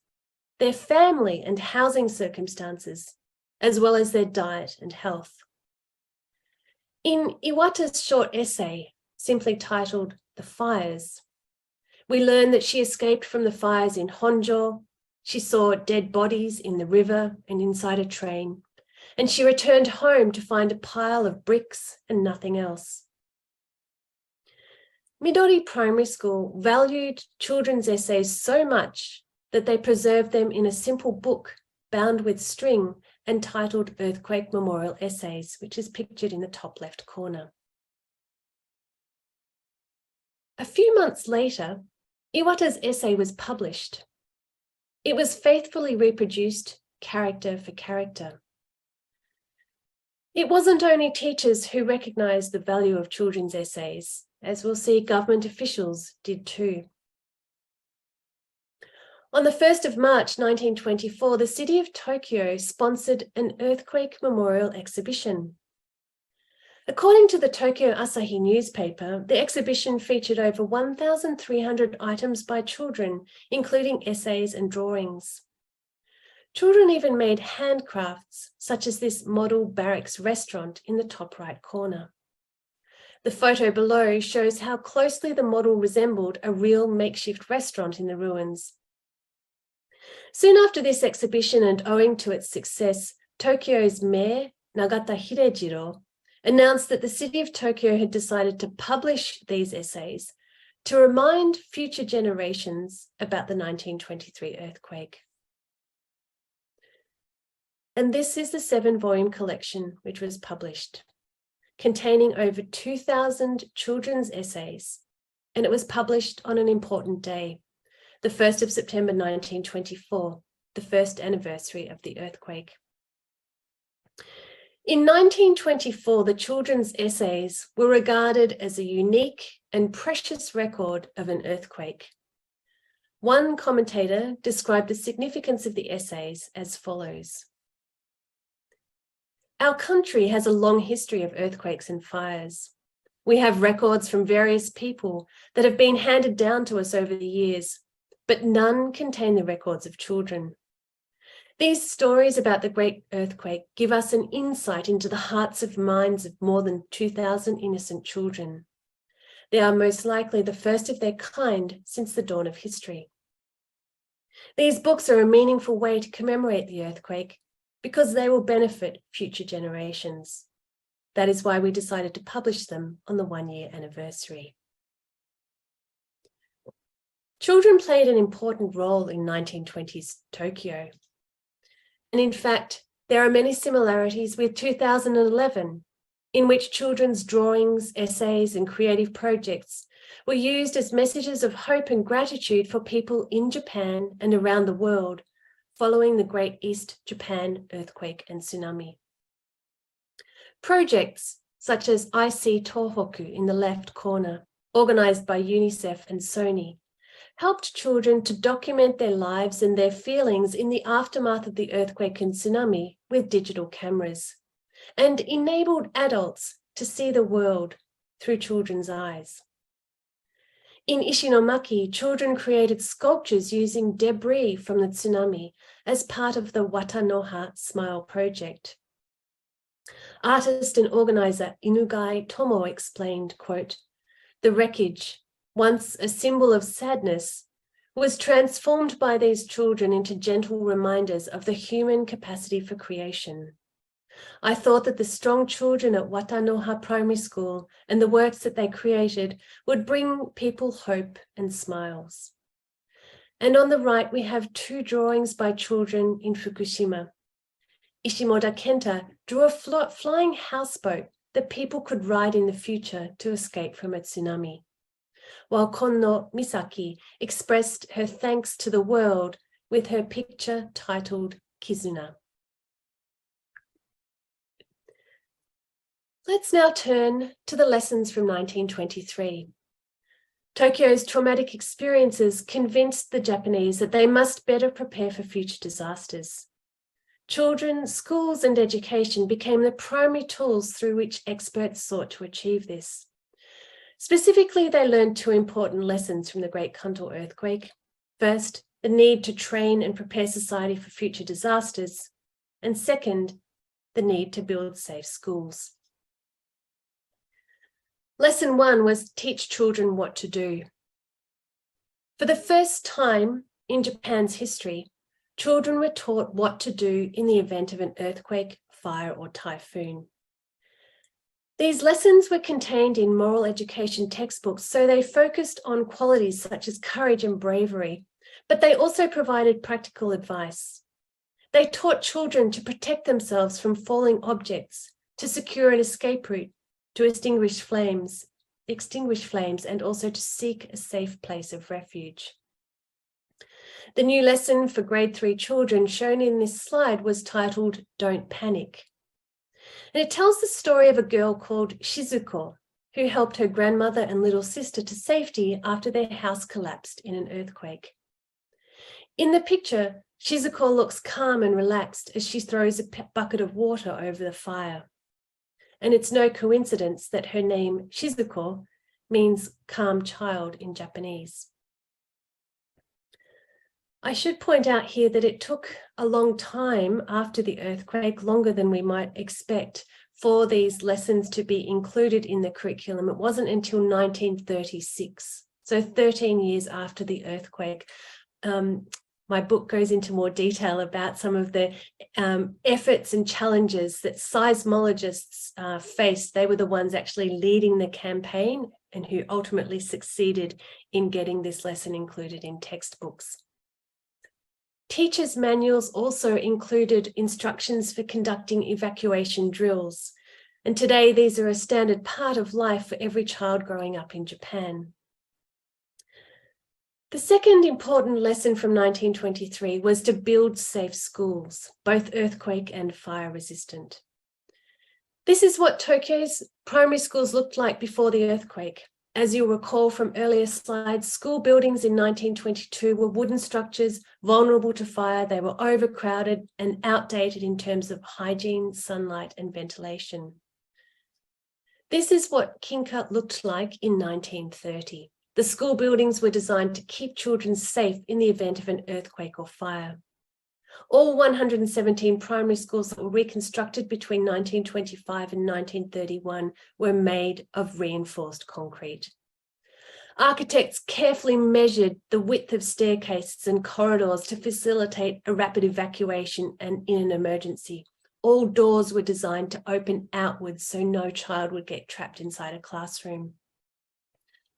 Speaker 3: their family and housing circumstances, as well as their diet and health. In Iwata's short essay, simply titled "The Fires," we learn that she escaped from the fires in Honjo. She saw dead bodies in the river and inside a train, and she returned home to find a pile of bricks and nothing else. Midori Primary School valued children's essays so much that they preserved them in a simple book bound with string and titled Earthquake Memorial Essays, which is pictured in the top left corner. A few months later, Iwata's essay was published. It was faithfully reproduced, character for character. It wasn't only teachers who recognized the value of children's essays, as we'll see government officials did too. On the 1st of March 1924, the city of Tokyo sponsored an earthquake memorial exhibition. According to the Tokyo Asahi newspaper, the exhibition featured over 1,300 items by children, including essays and drawings. Children even made handcrafts, such as this model barracks restaurant in the top right corner. The photo below shows how closely the model resembled a real makeshift restaurant in the ruins. Soon after this exhibition, and owing to its success, Tokyo's mayor, Nagata Hidejiro, announced that the city of Tokyo had decided to publish these essays to remind future generations about the 1923 earthquake. And this is the 7-volume collection which was published, containing over 2,000 children's essays, and it was published on an important day, the 1st of September 1924, the first anniversary of the earthquake. In 1924, the children's essays were regarded as a unique and precious record of an earthquake. One commentator described the significance of the essays as follows. Our country has a long history of earthquakes and fires. We have records from various people that have been handed down to us over the years, but none contain the records of children. These stories about the great earthquake give us an insight into the hearts and minds of more than 2,000 innocent children. They are most likely the first of their kind since the dawn of history. These books are a meaningful way to commemorate the earthquake because they will benefit future generations. That is why we decided to publish them on the 1-year anniversary. Children played an important role in 1920s Tokyo. And in fact, there are many similarities with 2011, in which children's drawings, essays, and creative projects were used as messages of hope and gratitude for people in Japan and around the world following the Great East Japan earthquake and tsunami. Projects such as I See Tohoku in the left corner, organized by UNICEF and Sony, helped children to document their lives and their feelings in the aftermath of the earthquake and tsunami with digital cameras, and enabled adults to see the world through children's eyes. In Ishinomaki, children created sculptures using debris from the tsunami as part of the Watanoha Smile project. Artist and organizer Inugai Tomo explained, quote, "The wreckage, once a symbol of sadness, was transformed by these children into gentle reminders of the human capacity for creation. I thought that the strong children at Watanoha Primary School and the works that they created would bring people hope and smiles." And on the right, we have 2 drawings by children in Fukushima. Ishimoda Kenta drew a flying houseboat that people could ride in the future to escape from a tsunami, while Konno Misaki expressed her thanks to the world with her picture titled Kizuna. Let's now turn to the lessons from 1923. Tokyo's traumatic experiences convinced the Japanese that they must better prepare for future disasters. Children, schools, and education became the primary tools through which experts sought to achieve this. Specifically, they learned 2 important lessons from the Great Kanto earthquake. First, the need to train and prepare society for future disasters. And second, the need to build safe schools. Lesson 1 was teach children what to do. For the first time in Japan's history, children were taught what to do in the event of an earthquake, fire, or typhoon. These lessons were contained in moral education textbooks, so they focused on qualities such as courage and bravery, but they also provided practical advice. They taught children to protect themselves from falling objects, to secure an escape route, to extinguish flames, and also to seek a safe place of refuge. The new lesson for grade 3 children shown in this slide was titled Don't Panic. And it tells the story of a girl called Shizuko, who helped her grandmother and little sister to safety after their house collapsed in an earthquake. In the picture, Shizuko looks calm and relaxed as she throws a bucket of water over the fire. And it's no coincidence that her name, Shizuko, means calm child in Japanese. I should point out here that it took a long time after the earthquake, longer than we might expect, for these lessons to be included in the curriculum. It wasn't until 1936, so 13 years after the earthquake. My book goes into more detail about some of the efforts and challenges that seismologists faced. They were the ones actually leading the campaign and who ultimately succeeded in getting this lesson included in textbooks. Teachers' manuals also included instructions for conducting evacuation drills. And today, these are a standard part of life for every child growing up in Japan. The second important lesson from 1923 was to build safe schools, both earthquake and fire resistant. This is what Tokyo's primary schools looked like before the earthquake. As you'll recall from earlier slides, school buildings in 1922 were wooden structures, vulnerable to fire. They were overcrowded and outdated in terms of hygiene, sunlight, and ventilation. This is what Kinka looked like in 1930. The school buildings were designed to keep children safe in the event of an earthquake or fire. All 117 primary schools that were reconstructed between 1925 and 1931 were made of reinforced concrete. Architects carefully measured the width of staircases and corridors to facilitate a rapid evacuation and in an emergency. All doors were designed to open outwards so no child would get trapped inside a classroom.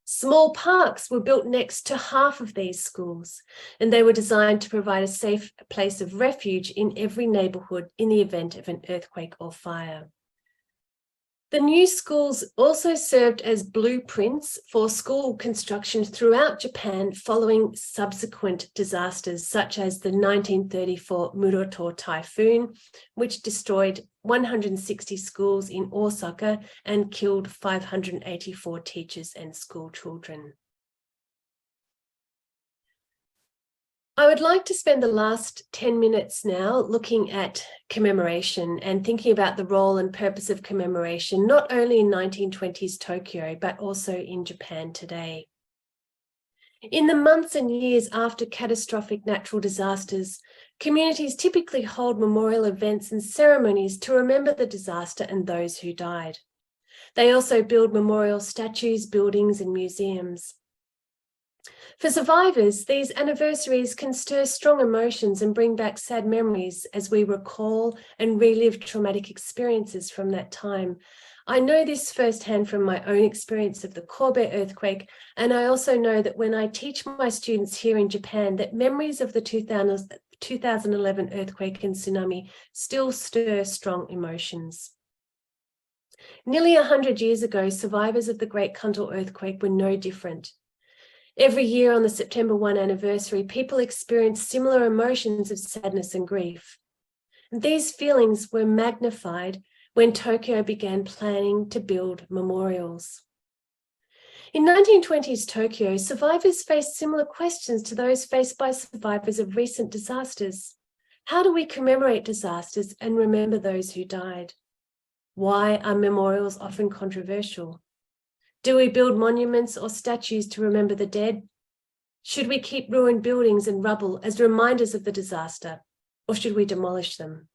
Speaker 3: Small parks were built next to half of these schools, and they were designed to provide a safe place of refuge in every neighborhood in the event of an earthquake or fire. The new schools also served as blueprints for school construction throughout Japan following subsequent disasters, such as the 1934 Muroto typhoon, which destroyed 160 schools in Osaka and killed 584 teachers and school children. I would like to spend the last 10 minutes now looking at commemoration and thinking about the role and purpose of commemoration, not only in 1920s Tokyo, but also in Japan today. In the months and years after catastrophic natural disasters, communities typically hold memorial events and ceremonies to remember the disaster and those who died. They also build memorial statues, buildings, and museums. For survivors, these anniversaries can stir strong emotions and bring back sad memories as we recall and relive traumatic experiences from that time. I know this firsthand from my own experience of the Kobe earthquake, and I also know that when I teach my students here in Japan that memories of the 2011 earthquake and tsunami still stir strong emotions. Nearly 100 years ago, survivors of the Great Kanto earthquake were no different. Every year on the September 1 anniversary, people experience similar emotions of sadness and grief. And these feelings were magnified when Tokyo began planning to build memorials. In 1920s Tokyo, survivors faced similar questions to those faced by survivors of recent disasters. How do we commemorate disasters and remember those who died? Why are memorials often controversial? Do we build monuments or statues to remember the dead? Should we keep ruined buildings and rubble as reminders of the disaster, or should we demolish them?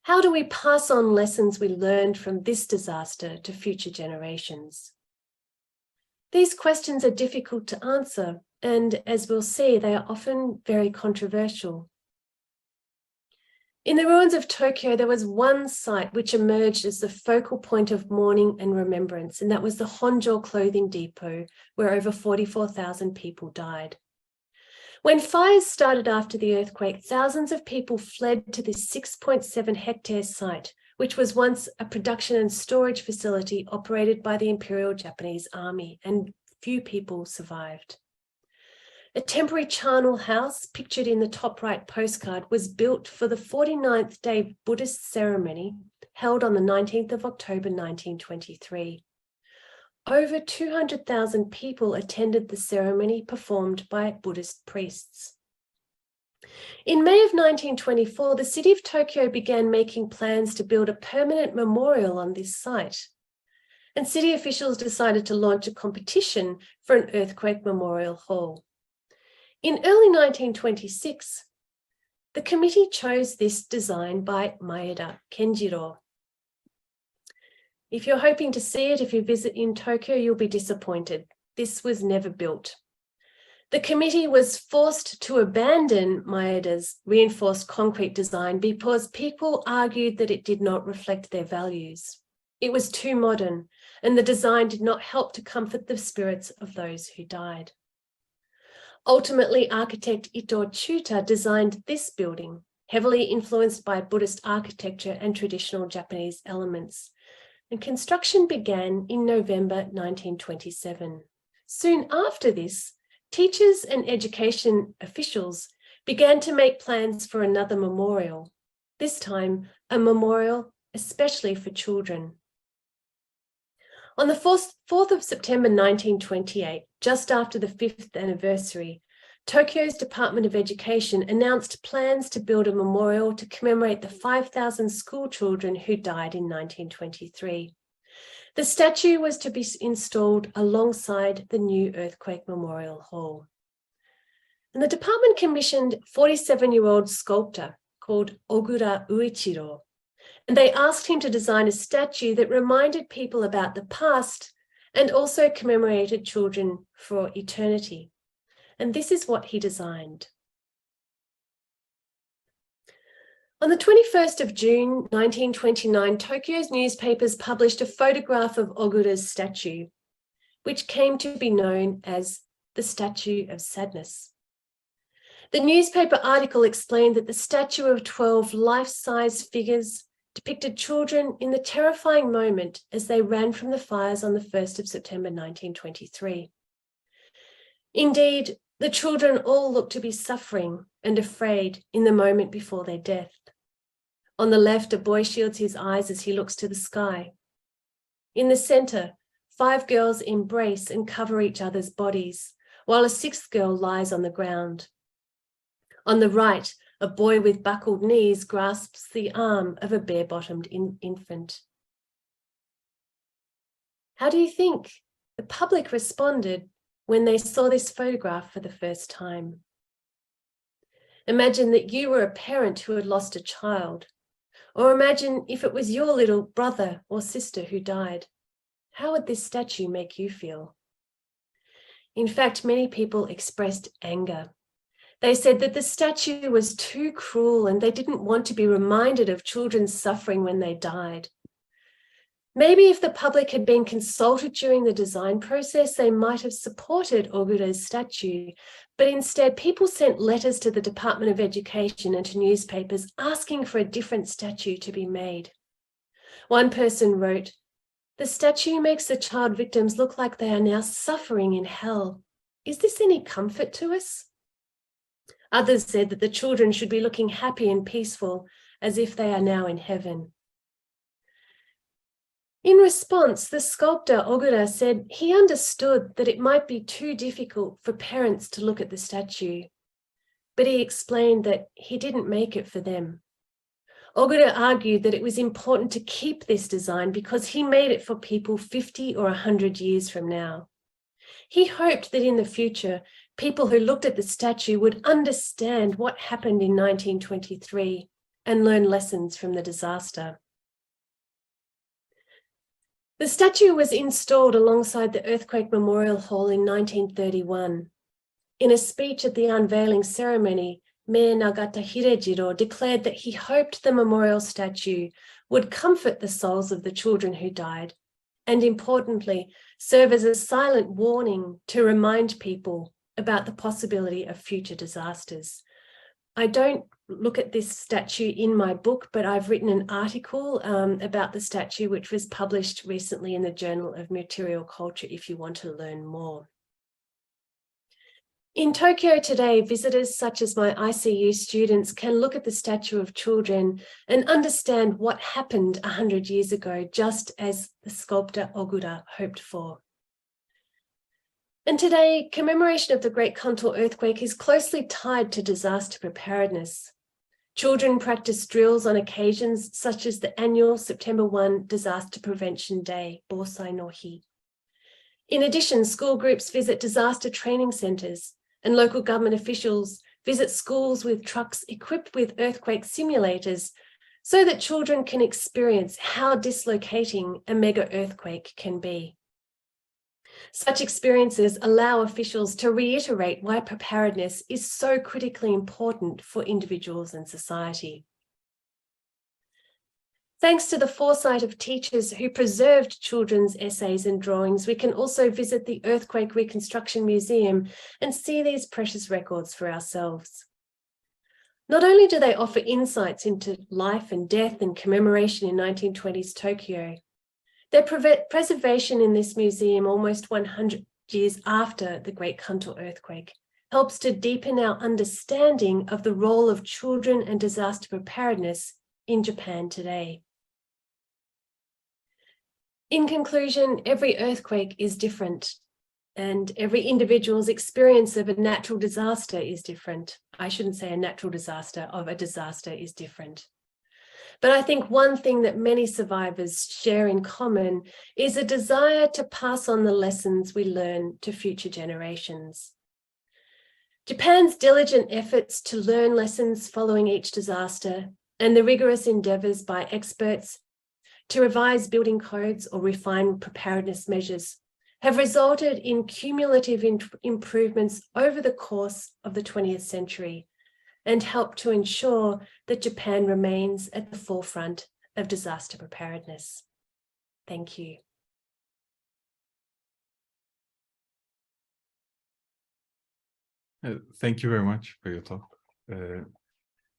Speaker 3: How do we pass on lessons we learned from this disaster to future generations? These questions are difficult to answer, and as we'll see, they are often very controversial. In the ruins of Tokyo, there was one site which emerged as the focal point of mourning and remembrance, and that was the Honjo clothing depot, where over 44,000 people died. When fires started after the earthquake, thousands of people fled to this 6.7 hectare site, which was once a production and storage facility operated by the Imperial Japanese Army, and few people survived. A temporary charnel house, pictured in the top right postcard, was built for the 49th day Buddhist ceremony held on the 19th of October 1923. Over 200,000 people attended the ceremony performed by Buddhist priests. In May of 1924, the city of Tokyo began making plans to build a permanent memorial on this site. And city officials decided to launch a competition for an earthquake memorial hall. In early 1926, the committee chose this design by Maeda Kenjiro. If you're hoping to see it, if you visit in Tokyo, you'll be disappointed. This was never built. The committee was forced to abandon Maeda's reinforced concrete design because people argued that it did not reflect their values. It was too modern, and the design did not help to comfort the spirits of those who died. Ultimately, architect Ito Chuta designed this building, heavily influenced by Buddhist architecture and traditional Japanese elements, and construction began in November 1927. Soon after this, teachers and education officials began to make plans for another memorial, this time a memorial especially for children. On the 4th of September 1928, just after the 5th anniversary, Tokyo's Department of Education announced plans to build a memorial to commemorate the 5,000 school children who died in 1923. The statue was to be installed alongside the new Earthquake Memorial Hall. And the department commissioned 47-year-old sculptor called Ogura Uichiro, and they asked him to design a statue that reminded people about the past and also commemorated children for eternity. And this is what he designed. On the 21st of June, 1929, Tokyo's newspapers published a photograph of Ogura's statue, which came to be known as the Statue of Sadness. The newspaper article explained that the statue of 12 life-size figures depicted children in the terrifying moment as they ran from the fires on the 1st of September 1923. Indeed, the children all looked to be suffering and afraid in the moment before their death. On the left, a boy shields his eyes as he looks to the sky. In the center, 5 girls embrace and cover each other's bodies, while a 6th girl lies on the ground. On the right, a boy with buckled knees grasps the arm of a bare-bottomed infant. How do you think the public responded when they saw this photograph for the first time? Imagine that you were a parent who had lost a child, or imagine if it was your little brother or sister who died. How would this statue make you feel? In fact, many people expressed anger. They said that the statue was too cruel and they didn't want to be reminded of children's suffering when they died. Maybe if the public had been consulted during the design process, they might have supported Ogura's statue, but instead people sent letters to the Department of Education and to newspapers asking for a different statue to be made. One person wrote, "The statue makes the child victims look like they are now suffering in hell. Is this any comfort to us?" Others said that the children should be looking happy and peaceful, as if they are now in heaven. In response, the sculptor Ogura said he understood that it might be too difficult for parents to look at the statue, but he explained that he didn't make it for them. Ogura argued that it was important to keep this design because he made it for people 50 or 100 years from now. He hoped that in the future, people who looked at the statue would understand what happened in 1923 and learn lessons from the disaster. The statue was installed alongside the Earthquake Memorial Hall in 1931. In a speech at the unveiling ceremony, Mayor Nagata Hirejiro declared that he hoped the memorial statue would comfort the souls of the children who died, and importantly, serve as a silent warning to remind people about the possibility of future disasters. I don't look at this statue in my book, but I've written an article about the statue which was published recently in the Journal of Material Culture if you want to learn more. In Tokyo today, visitors such as my ICU students can look at the statue of children and understand what happened 100 years ago, just as the sculptor Ogura hoped for. And today, commemoration of the Great Kanto earthquake is closely tied to disaster preparedness. Children practice drills on occasions such as the annual September 1 Disaster Prevention Day, Bosai no Hi. In addition, school groups visit disaster training centres, and local government officials visit schools with trucks equipped with earthquake simulators so that children can experience how dislocating a mega earthquake can be. Such experiences allow officials to reiterate why preparedness is so critically important for individuals and society. Thanks to the foresight of teachers who preserved children's essays and drawings, we can also visit the Earthquake Reconstruction Museum and see these precious records for ourselves. Not only do they offer insights into life and death and commemoration in 1920s Tokyo, their preservation in this museum almost 100 years after the Great Kanto earthquake helps to deepen our understanding of the role of children and disaster preparedness in Japan today. In conclusion, every earthquake is different, and every individual's experience of a natural disaster is different. I shouldn't say a natural disaster, of a disaster is different. But I think one thing that many survivors share in common is a desire to pass on the lessons we learn to future generations. Japan's diligent efforts to learn lessons following each disaster and the rigorous endeavours by experts to revise building codes or refine preparedness measures have resulted in cumulative improvements over the course of the 20th century and helped to ensure that Japan remains at the forefront of disaster preparedness. Thank you.
Speaker 2: Thank you very much for your talk.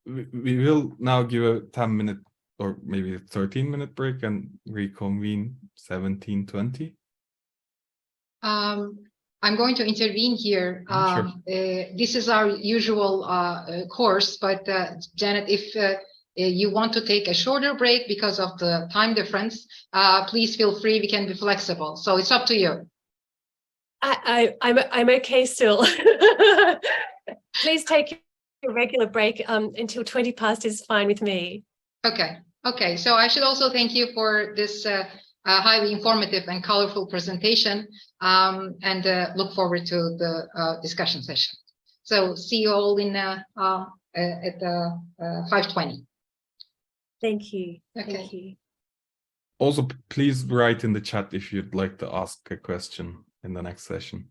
Speaker 2: We will now give a 10-minute or maybe a 13-minute break and reconvene 17:20.
Speaker 1: I'm going to intervene here.
Speaker 2: Sure.
Speaker 1: This is our usual course, but Janet, if you want to take a shorter break because of the time difference, please feel free. We can be flexible. So it's up to you.
Speaker 3: I'm okay still. Please take your regular break until 20 past is fine with me.
Speaker 1: Okay. Okay. So I should also thank you for this highly informative and colorful presentation, and look forward to the discussion session. So see you all in at 5:20.
Speaker 3: Thank you.
Speaker 1: Okay.
Speaker 3: Thank you.
Speaker 2: Also, please write in the chat if you'd like to ask a question in the next session.